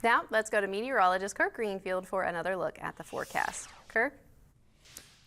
Now, let's go to meteorologist Kirk Greenfield for another look at the forecast. Kirk?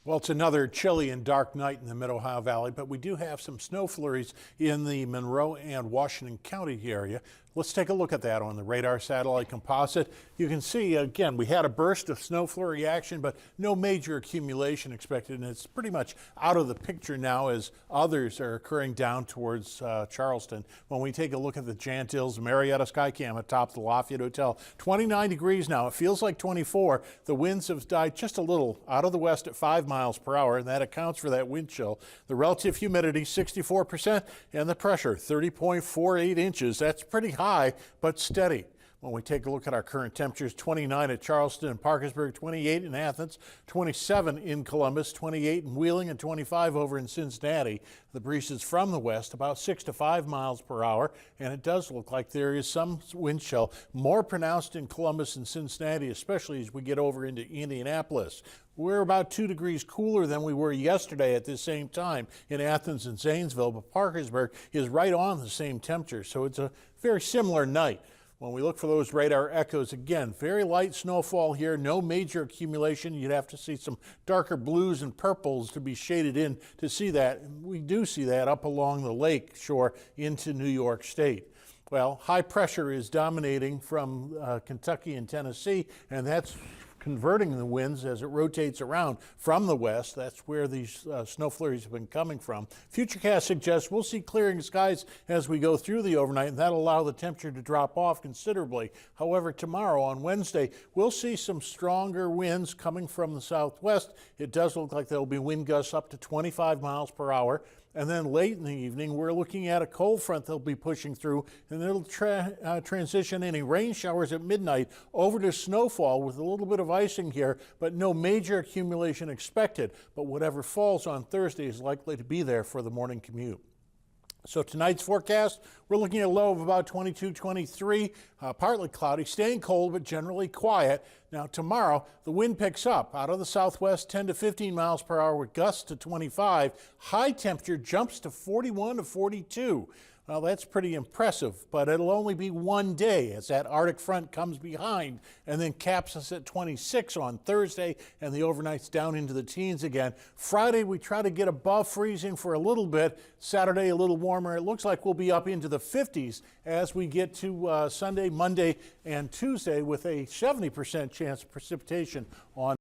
Well, it's another chilly and dark night in the Mid-Ohio Valley, but we do have some snow flurries in the Monroe and Washington County area. Let's take a look at that on the radar satellite composite. You can see, again, we had a burst of snow flurry action, but no major accumulation expected, and it's pretty much out of the picture now as others are occurring down towards Charleston. When we take a look at the Jantilles Marietta Skycam atop the Lafayette Hotel, 29 degrees now. It feels like 24. The winds have died just a little out of the west at 5 miles per hour, and that accounts for that wind chill. The relative humidity, 64%, and the pressure, 30.48 inches. That's pretty high, but steady. When we take a look at our current temperatures, 29 at Charleston and Parkersburg, 28 in Athens, 27 in Columbus, 28 in Wheeling, and 25 over in Cincinnati. The breeze is from the west, about 6 to 5 miles per hour, and it does look like there is some wind chill, more pronounced in Columbus and Cincinnati, especially as we get over into Indianapolis. We're about 2 degrees cooler than we were yesterday at this same time in Athens and Zanesville, but Parkersburg is right on the same temperature, so it's a very similar night. When we look for those radar echoes, again, very light snowfall here, no major accumulation. You'd have to see some darker blues and purples to be shaded in to see that. We do see that up along the lake shore into New York State. Well, high pressure is dominating from Kentucky and Tennessee, and that's converting the winds as it rotates around from the west. That's where these snow flurries have been coming from. Futurecast suggests we'll see clearing skies as we go through the overnight, and that'll allow the temperature to drop off considerably. However, tomorrow on Wednesday, we'll see some stronger winds coming from the southwest. It does look like there'll be wind gusts up to 25 miles per hour. And then late in the evening, we're looking at a cold front that'll be pushing through, and it'll transition any rain showers at midnight over to snowfall with a little bit of icing here, but no major accumulation expected. But whatever falls on Thursday is likely to be there for the morning commute. So tonight's forecast, we're looking at a low of about 22, 23, partly cloudy, staying cold, but generally quiet. Now tomorrow, the wind picks up out of the southwest, 10 to 15 miles per hour with gusts to 25. High temperature jumps to 41 to 42. Well, that's pretty impressive, but it'll only be one day as that Arctic front comes behind and then caps us at 26 on Thursday, and the overnight's down into the teens again. Friday, we try to get above freezing for a little bit. Saturday, a little warmer. It looks like we'll be up into the 50s as we get to Sunday, Monday, and Tuesday with a 70% chance of precipitation on